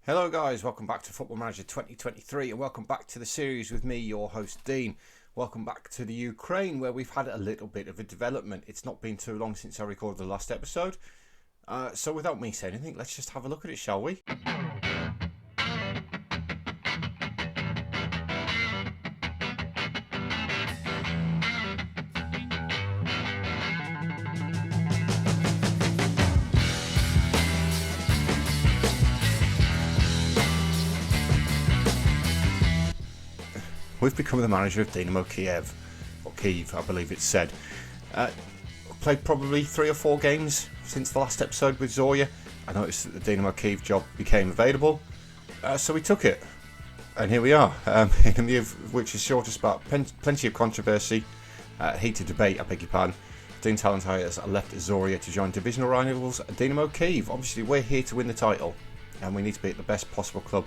Hello guys, welcome back to Football Manager 2023 and welcome back to the series with me, your host Dean. Welcome back to the Ukraine where we've had a little bit of a development. It's not been too long since I recorded the last episode. So without me saying anything, let's just have a look at it, shall we? We've become the manager of Dinamo Kiev, or Kiev, I believe it's said. Played probably 3 or 4 games since the last episode with Zorya. I noticed that the Dinamo Kiev job became available, so we took it. And here we are, in a move which is sure to spark plenty of controversy, heated debate, I beg your pardon. Dean Talent has left Zorya to join divisional rivals Dinamo Kiev. Obviously, we're here to win the title, and we need to be at the best possible club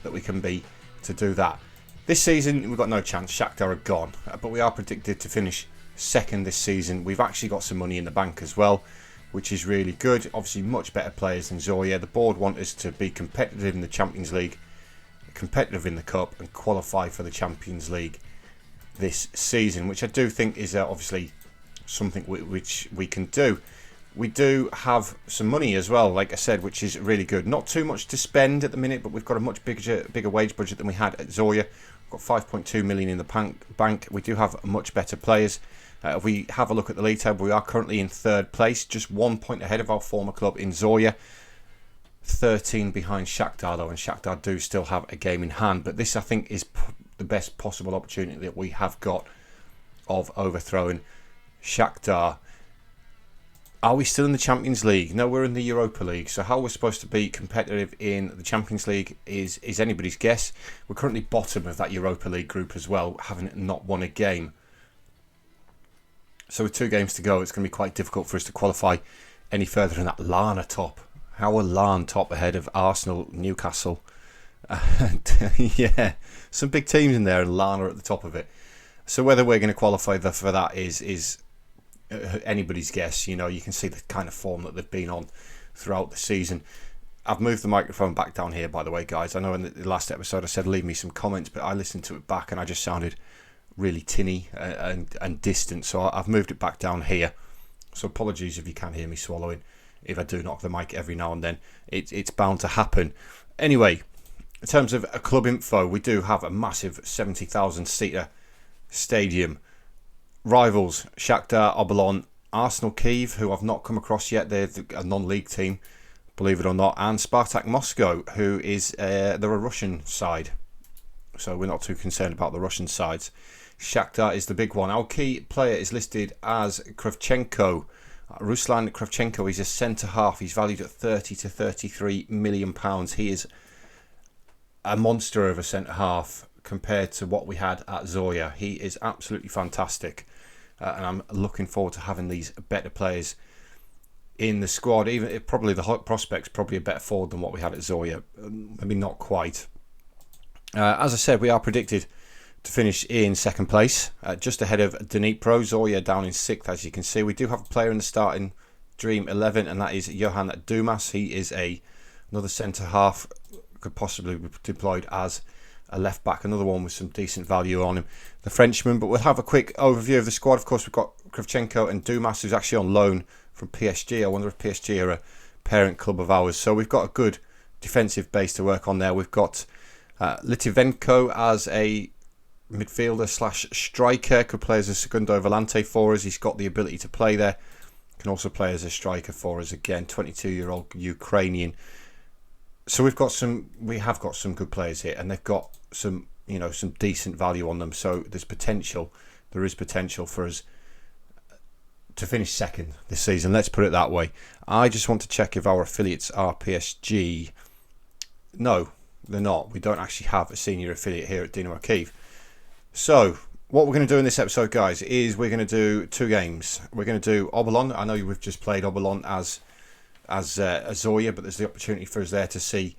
that we can be to do that. This season, we've got no chance. Shakhtar are gone. But we are predicted to finish second this season. We've actually got some money in the bank as well, which is really good. Obviously, much better players than Zorya. The board want us to be competitive in the Champions League, competitive in the Cup, and qualify for the Champions League this season, which I do think is obviously something which we can do. We do have some money as well, like I said, which is really good. Not too much to spend at the minute, but we've got a much bigger wage budget than we had at Zorya. We've got 5.2 million in the bank. We do have much better players. If we have a look at the league table, we are currently in 3rd place, just 1 point ahead of our former club in Zorya. 13 behind Shakhtar though, and Shakhtar do still have a game in hand. But this, I think, is the best possible opportunity that we have got of overthrowing Shakhtar. Are we still in the Champions League? No, we're in the Europa League. So how we're supposed to be competitive in the Champions League is anybody's guess. We're currently bottom of that Europa League group as well, having not won a game. So with 2 games to go, it's going to be quite difficult for us to qualify any further than that. Lana top. How are Larn top ahead of Arsenal, Newcastle? Yeah, some big teams in there and Lana at the top of it. So whether we're going to qualify for that is anybody's guess. You know, you can see the kind of form that they've been on throughout the season. I've moved the microphone back down here, by the way, guys. I know in the last episode I said leave me some comments, but I listened to it back and I just sounded really tinny and distant, so I've moved it back down here. So apologies if you can hear me swallowing. If I do knock the mic every now and then, it's bound to happen. Anyway, in terms of a club info, we do have a massive 70,000 seater stadium. Rivals, Shakhtar, Obolon, Arsenal Kiev, who I've not come across yet. They're a non-league team, believe it or not. And Spartak Moscow, who is they're a Russian side. So we're not too concerned about the Russian sides. Shakhtar is the big one. Our key player is listed as Kravchenko. Ruslan Kravchenko is a centre-half. He's valued at 30 to 33 million pounds. He is a monster of a centre-half compared to what we had at Zorya. He is absolutely fantastic. And I'm looking forward to having these better players in the squad. Even probably the hot prospects probably a better forward than what we had at Zorya. Maybe not quite. As I said, we are predicted to finish in 2nd place, just ahead of Dnipro. Zorya down in 6th, as you can see. We do have a player in the starting Dream 11, and that is Johan Dumas. He is another centre half, could possibly be deployed as a left back, another one with some decent value on him, the Frenchman. But we'll have a quick overview of the squad. Of course, we've got Kravchenko and Dumas, who's actually on loan from PSG. I wonder if PSG are a parent club of ours. So we've got a good defensive base to work on there. We've got Litvinenko as a midfielder / striker, could play as a segundo volante for us. He's got the ability to play there. Can also play as a striker for us again. 22-year-old Ukrainian. So we have got some good players here, and they've got some decent value on them. So there is potential for us to finish 2nd this season. Let's put it that way. I just want to check if our affiliates are PSG. No, they're not. We don't actually have a senior affiliate here at Dinamo Kiev. So what we're going to do in this episode, guys, is we're going to do 2 games. We're going to do Obolon. I know we've just played Obolon as Zorya, but there's the opportunity for us there to see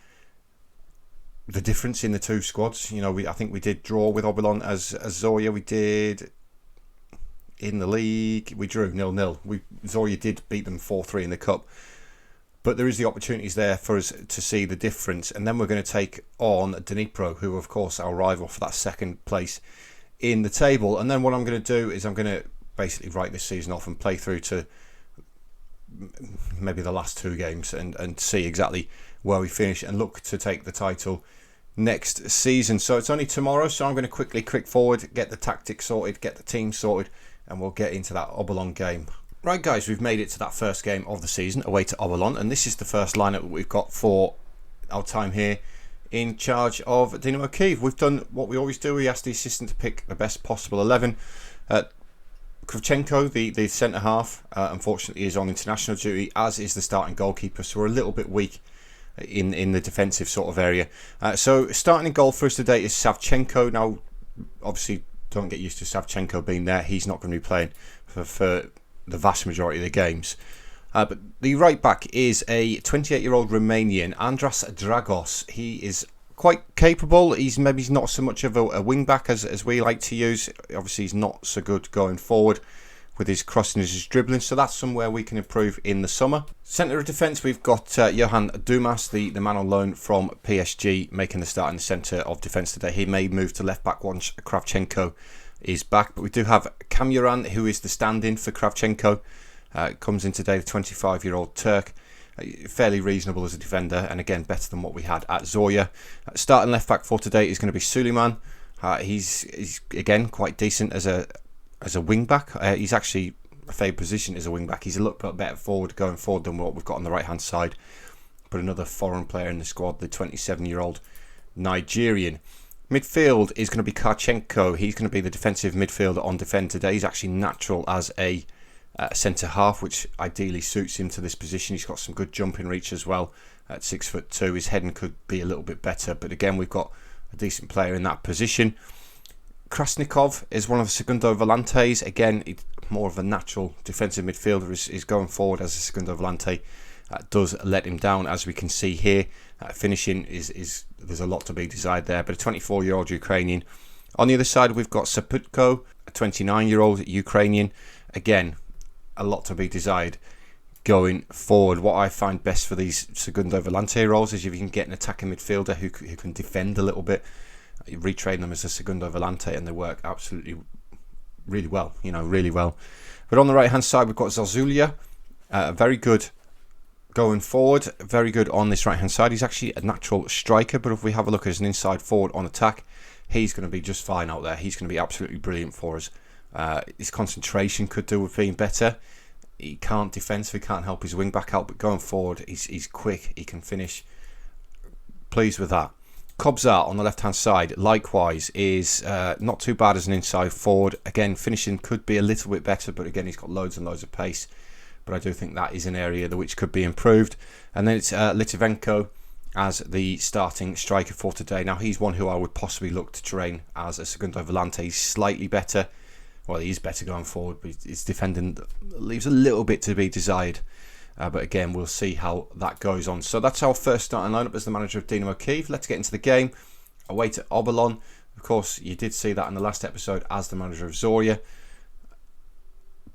the difference in the 2 squads. You know, I think we did draw with Obolon as Zorya. We did in the league. We drew 0-0. Zorya did beat them 4-3 in the cup. But there is the opportunities there for us to see the difference. And then we're going to take on Dnipro, who are, of course, our rival for that second place in the table. And then what I'm going to do is I'm going to basically write this season off and play through to maybe the last 2 games and see exactly where we finish and look to take the title next season. So it's only tomorrow, so I'm going to quickly click forward, get the tactics sorted, get the team sorted, and we'll get into that Obolon game. Right guys, we've made it to that first game of the season away to Obolon, and this is the first lineup that we've got for our time here in charge of Dinamo Kiev. We've done what we always do. We ask the assistant to pick the best possible 11. Kravchenko, the centre half, unfortunately is on international duty, as is the starting goalkeeper, so we're a little bit weak in the defensive sort of area. So starting in goal for us today is Savchenko. Now, obviously, don't get used to Savchenko being there. He's not going to be playing for the vast majority of the games. But the right back is a 28-year-old Romanian, Andras Dragos. He is quite capable. He's not so much of a wing back as we like to use. Obviously, he's not so good going forward with his crossing and his dribbling, so that's somewhere we can improve in the summer. Centre of defence, we've got Johan Dumas, the man on loan from PSG, making the start in the centre of defence today. He may move to left back once Kravchenko is back, but we do have Kamuran, who is the stand-in for Kravchenko. Comes in today, the 25-year-old Turk. Fairly reasonable as a defender, and again better than what we had at Zorya. Starting left back for today is going to be Suleiman. He's again quite decent as a wing back. He's actually a favoured position as a wing back. He's a little bit better going forward than what we've got on the right hand side. But another foreign player in the squad, the 27-year-old Nigerian. Midfield is going to be Karchenko. He's going to be the defensive midfielder on defend today. He's actually natural as a centre half, which ideally suits him to this position. He's got some good jumping reach as well at 6'2". His heading could be a little bit better, but again we've got a decent player in that position. Krasnikov is one of the Segundo Volantes. Again, more of a natural defensive midfielder. Is going forward as a Segundo Volante. Does let him down, as we can see here. Finishing is there's a lot to be desired there, but a 24-year-old Ukrainian. On the other side, we've got Saputko, a 29-year-old Ukrainian. Again, a lot to be desired going forward. What I find best for these Segundo Volante roles is if you can get an attacking midfielder who can defend a little bit. You retrain them as a Segundo Volante and they work absolutely really well, really well. But on the right hand side, we've got Zozulya, very good going forward, very good on this right hand side. He's actually a natural striker, but if we have a look as an inside forward on attack, he's going to be just fine out there. He's going to be absolutely brilliant for us. His concentration could do with being better. He can't defend, so he can't help his wing back out, but going forward, he's quick, he can finish. Pleased with that. Kobzar on the left hand side likewise is not too bad as an inside forward. Again, finishing could be a little bit better, but again he's got loads and loads of pace, but I do think that is an area which could be improved. And then it's Litvinenko as the starting striker for today. Now he's one who I would possibly look to train as a Segundo Volante. He's slightly better. Well, he is better going forward, but his defending leaves a little bit to be desired. But again, we'll see how that goes on. So that's our first starting lineup as the manager of Dinamo Kiev. Let's get into the game. Away to Obolon. Of course, you did see that in the last episode as the manager of Zorya.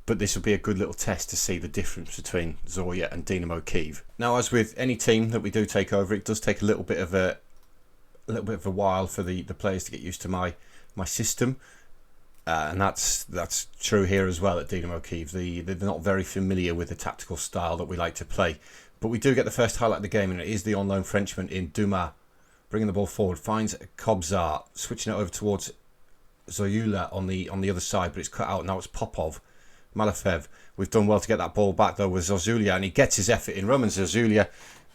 But this will be a good little test to see the difference between Zorya and Dinamo Kiev. Now, as with any team that we do take over, it does take a little bit of a while for the players to get used to my system. And that's true here as well at Dinamo Kiev. They're not very familiar with the tactical style that we like to play. But we do get the first highlight of the game, and it is the on-loan Frenchman in Dumas. Bringing the ball forward, finds Kobzar, switching it over towards Zoyula on the other side, but it's cut out. Now it's Popov. Malafev. We've done well to get that ball back, though, with Zozulya, and he gets his effort in. Roman Zozulya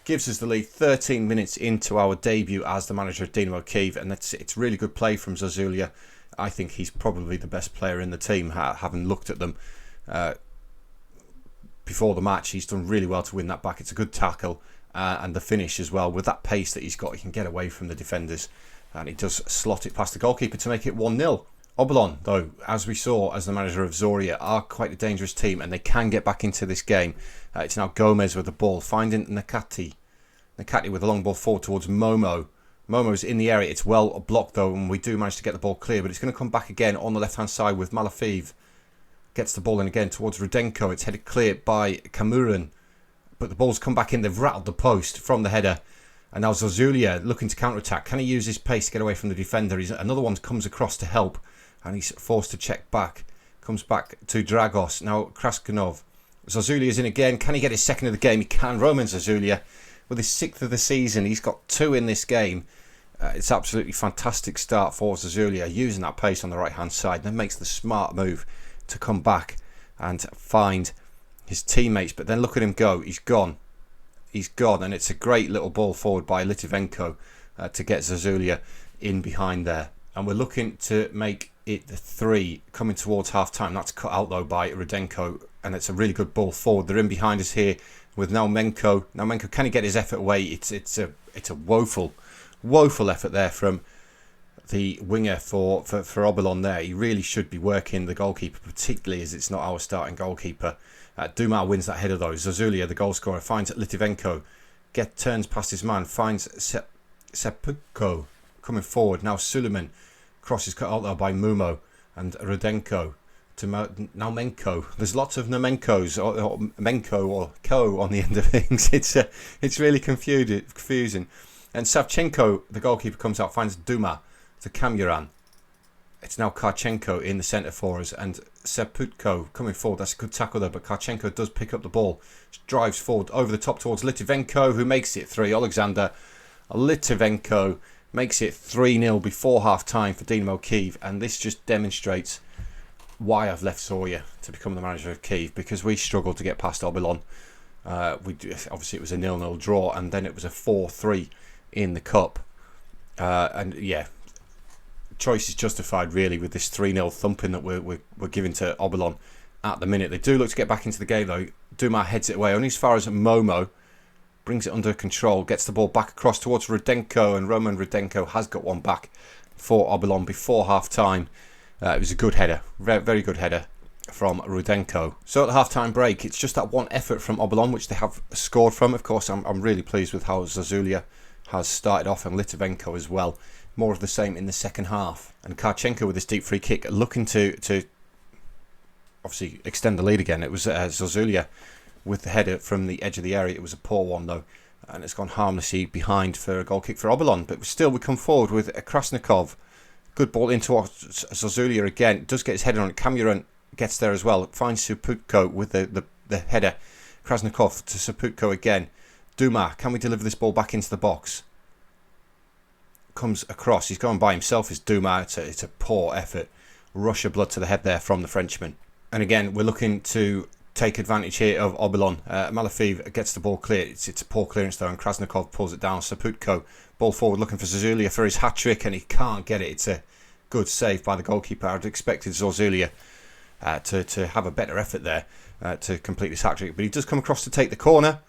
gives us the lead 13 minutes into our debut as the manager of Dinamo Kiev, and it's really good play from Zozulya. I think he's probably the best player in the team, having looked at them before the match. He's done really well to win that back. It's a good tackle and the finish as well. With that pace that he's got, he can get away from the defenders, and he does slot it past the goalkeeper to make it 1-0. Obolon, though, as we saw as the manager of Zorya, are quite a dangerous team, and they can get back into this game. It's now Gomez with the ball, finding Nakati with a long ball forward towards Momo. Momo's in the area. It's well blocked, though, and we do manage to get the ball clear, but it's going to come back again on the left-hand side with Malafev. Gets the ball in again towards Rudenko. It's headed clear by Kamuran. but the ball's come back in. They've rattled the post from the header. And now Zorya looking to counter-attack. Can he use his pace to get away from the defender? Another one comes across to help, and he's forced to check back. Comes back to Dragos. Now Krasnov. Zorya is in again. Can he get his second of the game? He can. Roman Zorya with his 6th of the season. He's got 2 in this game. It's absolutely fantastic start for Zorya, using that pace on the right-hand side. Then makes the smart move to come back and find his teammates. But then look at him go. He's gone. He's gone, and it's a great little ball forward by Litvinenko to get Zorya in behind there. And we're looking to make it 3 coming towards half-time. That's cut out, though, by Rudenko, and it's a really good ball forward. They're in behind us here with Naumenko. Naumenko, can he get his effort away? It's a woeful effort there from the winger for Obolon there. He really should be working the goalkeeper, particularly as it's not our starting goalkeeper. Dumas wins that header though. Zorya, the goal scorer, finds Litvinenko, turns past his man, finds Seputko coming forward. Now Suleiman, cross is cut out there by Mumo, and Rudenko to Naumenko. There's lots of Naumenkos or Menko or Ko on the end of things. It's really confusing. And Savchenko, the goalkeeper, comes out, finds Dumas to Kamuran. It's now Karchenko in the centre for us, and Seputko coming forward. That's a good tackle there, but Karchenko does pick up the ball, drives forward over the top towards Litvinenko, who makes it 3. Alexander Litvinenko makes it 3-0 before half-time for Dinamo Kiev, and this just demonstrates why I've left Zorya to become the manager of Kiev, because we struggled to get past Obolon. Obviously it was a 0-0 draw, and then it was a 4-3 in the cup, and yeah, choice is justified really with this 3-0 thumping that we're giving to Obolon at the minute. They do look to get back into the game though. Dumas heads it away only as far as Momo, brings it under control, gets the ball back across towards Rudenko, and Roman Rudenko has got one back for Obolon before half time. It was a good header, very good header from Rudenko. So at the half-time break, it's just that one effort from Obolon which they have scored from. Of course, I'm really pleased with how Zorya has started off, and Litvinenko as well. More of the same in the second half. And Karchenko with this deep free kick, looking to obviously extend the lead again. It was Zorya with the header from the edge of the area. It was a poor one though, and it's gone harmlessly behind for a goal kick for Obolon. But still, we come forward with Krasnikov. Good ball into Zorya again. Does get his header on it. Kamuran gets there as well. Finds Seputko with the header. Krasnikov to Seputko again. Dumas, can we deliver this ball back into the box? Comes across. He's going by himself as Dumas. It's a poor effort. Rush of blood to the head there from the Frenchman. And again, we're looking to take advantage here of Obolon. Malafeev gets the ball clear. It's a poor clearance though, and Krasnikov pulls it down. Seputko, ball forward looking for Zorya for his hat-trick, and he can't get it. It's a good save by the goalkeeper. I'd expected Zorya to have a better effort there to complete this hat-trick, but he does come across to take the corner.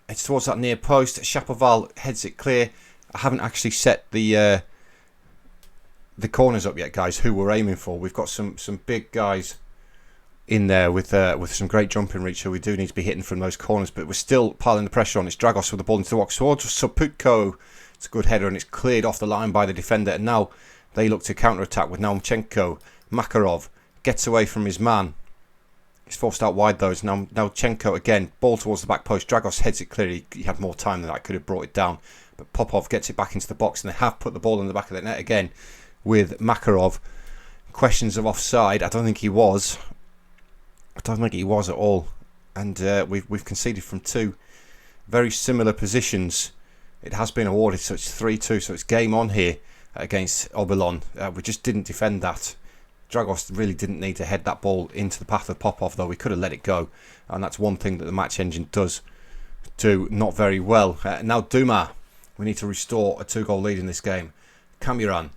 It's towards that near post. Shapoval heads it clear. I haven't actually set the corners up yet, guys, who we're aiming for. We've got some big guys in there with some great jumping reach, so we do need to be hitting from those corners, but we're still piling the pressure on. It's Dragos with the ball into the box towards Seputko. It's a good header, and it's cleared off the line by the defender, and now they look to counter-attack with Nauchenko. Makarov gets away from his man. He's forced out wide though. Now Nauchenko again, ball towards the back post. Dragos heads it clear. He had more time than that, could have brought it down, but Popov gets it back into the box, and they have put the ball in the back of the net again with Makarov. Questions of offside. I don't think he was. I don't think he was at all, and we've conceded from two very similar positions. It has been awarded, so it's 3-2, so it's game on here against Obolon. We just didn't defend that. Dragos really didn't need to head that ball into the path of Popov, though. We could have let it go, and that's one thing that the match engine does do not very well. Now Dumas, we need to restore a 2-goal lead in this game. Kamuran,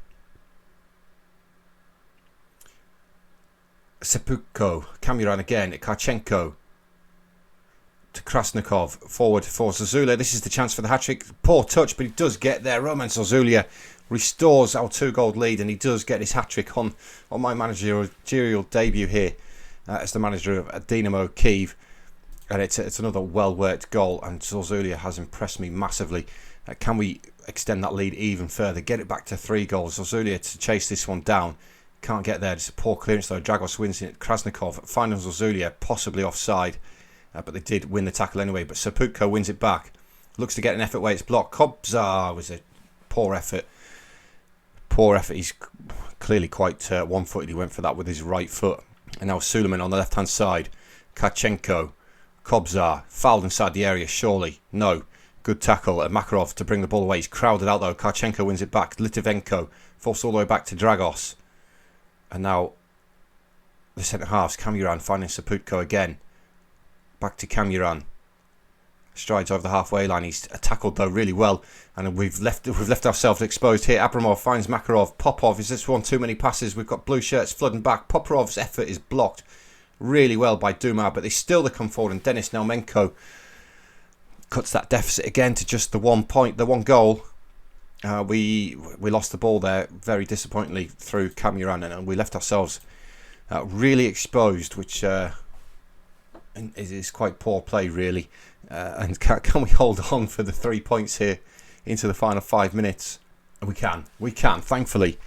Seputko, Kamuran again, Karchenko to Krasnikov, forward for Zorya. This is the chance for the hat-trick. Poor touch, but he does get there. Roman Zorya restores our 2-goal lead, and he does get his hat-trick on my managerial debut here as the manager of Dinamo Kiev, and it's another well-worked goal, and Zorya has impressed me massively. Can we extend that lead even further, get it back to 3 goals? Zorya to chase this one down, can't get there. It's a poor clearance though. Dragos wins it. Krasnikov finds Zorya, possibly offside, but they did win the tackle anyway. But Saputko wins it back. Looks to get an effort where it's blocked. Kobzar was a poor effort. Poor effort. He's clearly quite one-footed. He went for that with his right foot. And now Suleiman on the left-hand side. Kachenko. Kobzar. Fouled inside the area, surely. No. Good tackle at Makarov to bring the ball away. He's crowded out though. Karchenko wins it back. Litivenko forced all the way back to Dragos. And now the centre-halves. Kamuran finding Saputko again. Back to Kamuran. Strides over the halfway line. He's tackled though really well, and we've left ourselves exposed here. Abramov finds Makarov. Popov, is this one too many passes? We've got blue shirts flooding back. Popov's effort is blocked really well by Duma, but they still come forward, and Denis Naumenko cuts that deficit again to just the 1 point, the one goal. We lost the ball there very disappointingly through Kamuran, and we left ourselves really exposed, which is quite poor play really. And can we hold on for the 3 points here into the final 5 minutes? We can, thankfully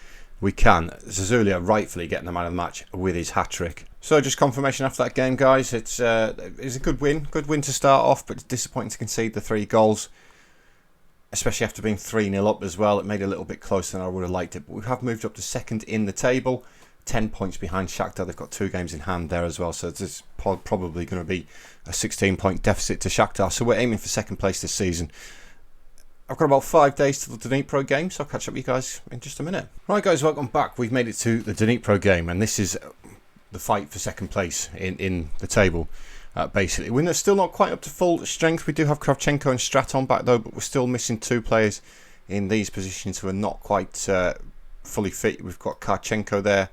we can. Zazulia rightfully getting the man of the match with his hat-trick. So just confirmation after that game, guys. It's a good win to start off, but it's disappointing to concede the 3 goals, especially after being 3-0 up as well. It made it a little bit closer than I would have liked it, but we have moved up to second in the table, 10 points behind Shakhtar. They've got 2 games in hand there as well, so it's probably going to be a 16-point deficit to Shakhtar. So we're aiming for second place this season. I've got about 5 days to the Dnipro game, so I'll catch up with you guys in just a minute. Right guys, welcome back. We've made it to the Dnipro game, and this is the fight for second place in the table. Basically, we're still not quite up to full strength. We do have Kravchenko and Straton back though, but we're still missing 2 players in these positions who are not quite fully fit. We've got Karchenko there,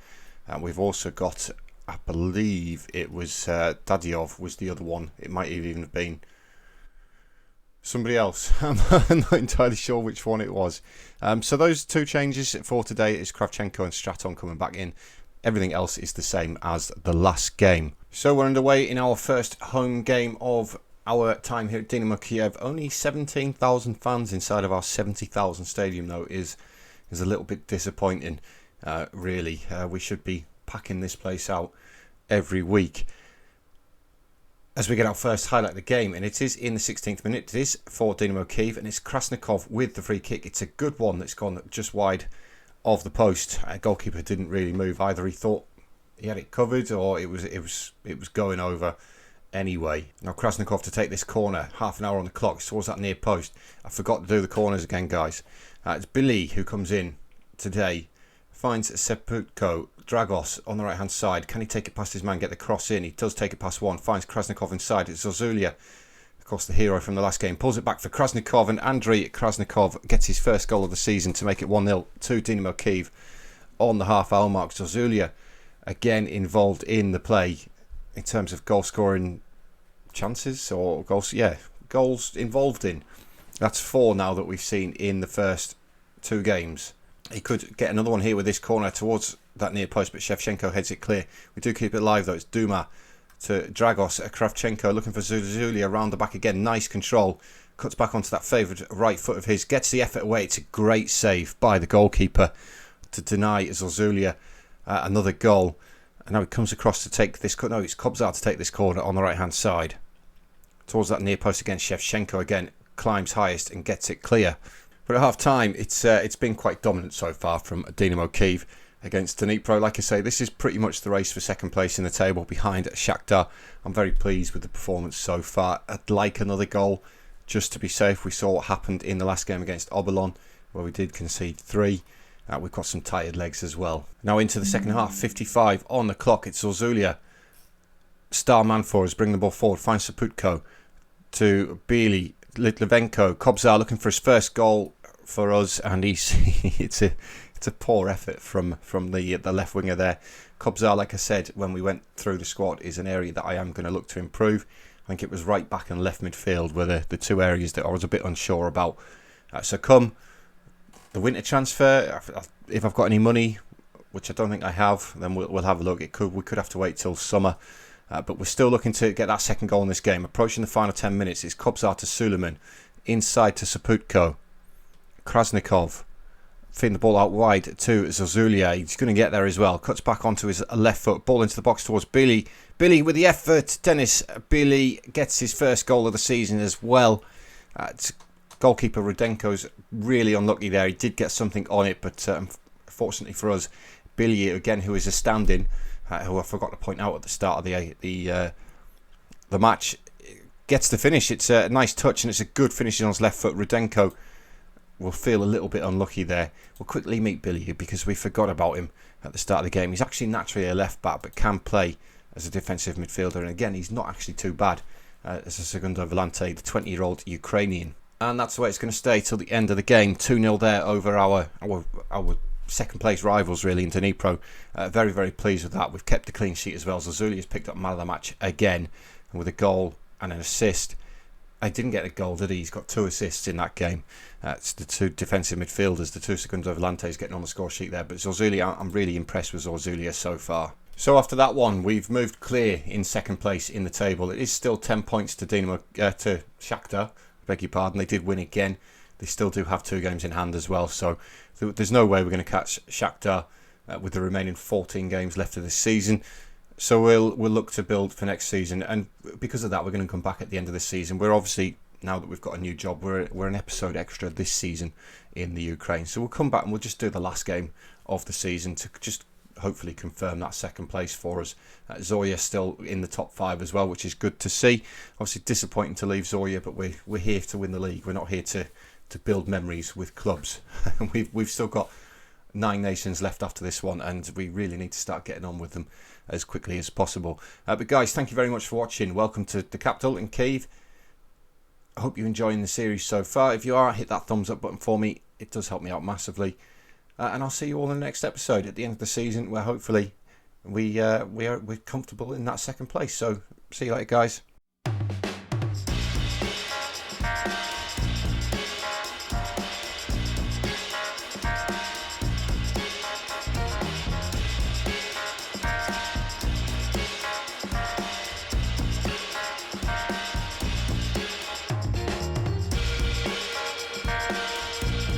and we've also got, I believe it was Dadiov was the other one. It might even have been somebody else. I'm not entirely sure which one it was. So those 2 changes for today is Kravchenko and Straton coming back in. Everything else is the same as the last game. So we're underway in our first home game of our time here at Dinamo Kiev. Only 17,000 fans inside of our 70,000 stadium though is a little bit disappointing, really. We should be packing this place out every week. As we get our first highlight of the game, and it is in the 16th minute. It is for Dinamo Kiev, and it's Krasnikov with the free kick. It's a good one that's gone just wide of the post. Goalkeeper didn't really move either. He thought he had it covered, or it was going over anyway. Now Krasnikov to take this corner. Half an hour on the clock. It's towards that near post. I forgot to do the corners again, guys. It's Billy who comes in today. Finds Seputko. Dragos on the right hand side. Can he take it past his man, get the cross in? He does take it past one. Finds Krasnikov inside. It's Zozulia, of course the hero from the last game. Pulls it back for Krasnikov, and Andriy Krasnikov gets his first goal of the season to make it 1-0 to Dinamo Kiev on the half hour mark. Zozulia again involved in the play in terms of goal scoring chances, or goals involved in. That's 4 now that we've seen in the first 2 games. He could get another one here with this corner towards that near post, but Shevchenko heads it clear. We do keep it live though. It's Duma to Dragos. Kravchenko looking for Zuzulia around the back again. Nice control. Cuts back onto that favoured right foot of his. Gets the effort away. It's a great save by the goalkeeper to deny Zuzulia another goal. And now he comes across to take this. No, it's Kobzar to take this corner on the right hand side. Towards that near post again. Shevchenko again climbs highest and gets it clear. But at half time, it's been quite dominant so far from Dinamo Kiev against Dnipro. Like I say, this is pretty much the race for second place in the table behind Shakhtar. I'm very pleased with the performance so far. I'd like another goal just to be safe. We saw what happened in the last game against Obolon, where we did concede 3. We've got some tired legs as well. Now into the second half, 55 on the clock. It's Zozulia, star man for us, bring the ball forward. Finds Saputko to Bili, Litvinenko. Kobzar looking for his first goal for us, and it's a poor effort from the left winger there. Kobzar, like I said when we went through the squad, is an area that I am going to look to improve. I think it was right back and left midfield were the 2 areas that I was a bit unsure about. So come the winter transfer, if I've got any money, which I don't think I have, then we'll have a look. We could have to wait till summer, but we're still looking to get that second goal in this game. Approaching the final 10 minutes, it's Kobzar to Suleiman, inside to Saputko. Krasnikov feeding the ball out wide to Zorya. He's going to get there as well. Cuts back onto his left foot. Ball into the box towards Billy. Billy with the effort. Dennis Billy gets his first goal of the season as well. Goalkeeper Rudenko's really unlucky there. He did get something on it, but fortunately for us, Billy again, who is astounding, who I forgot to point out at the start of the match, gets the finish. It's a nice touch and it's a good finish on his left foot. Rudenko will feel a little bit unlucky there. We'll quickly meet Billy because we forgot about him at the start of the game. He's actually naturally a left back but can play as a defensive midfielder, and again he's not actually too bad as a Segundo Volante, the 20-year-old Ukrainian. And that's the way it's going to stay till the end of the game. 2-0 there over our second place rivals really in Dnipro. Very, very pleased with that. We've kept the clean sheet as well. Zorya's picked up man of the match again, and with a goal and an assist. I didn't get a goal, did he? He's got 2 assists in that game. It's the 2 defensive midfielders, the 2 Segundo Volantes getting on the score sheet there. But Zorya, I'm really impressed with Zorya so far. So after that one, we've moved clear in second place in the table. It is still 10 points to to Shakhtar. Beg your pardon. They did win again. They still do have 2 games in hand as well. So there's no way we're going to catch Shakhtar with the remaining 14 games left of this season. So we'll look to build for next season, and because of that, we're going to come back at the end of the season. We're obviously, now that we've got a new job, we're an episode extra this season in the Ukraine. So we'll come back and we'll just do the last game of the season to just hopefully confirm that second place for us. Zorya still in the top 5 as well, which is good to see. Obviously disappointing to leave Zorya, but we're here to win the league. We're not here to build memories with clubs. We've still got 9 nations left after this one, and we really need to start getting on with them as quickly as possible. But guys, thank you very much for watching. Welcome to the capital in Kiev. I hope you're enjoying the series so far. If you are, hit that thumbs up button for me. It does help me out massively. And I'll see you all in the next episode at the end of the season, where hopefully we're comfortable in that second place. So see you later, guys.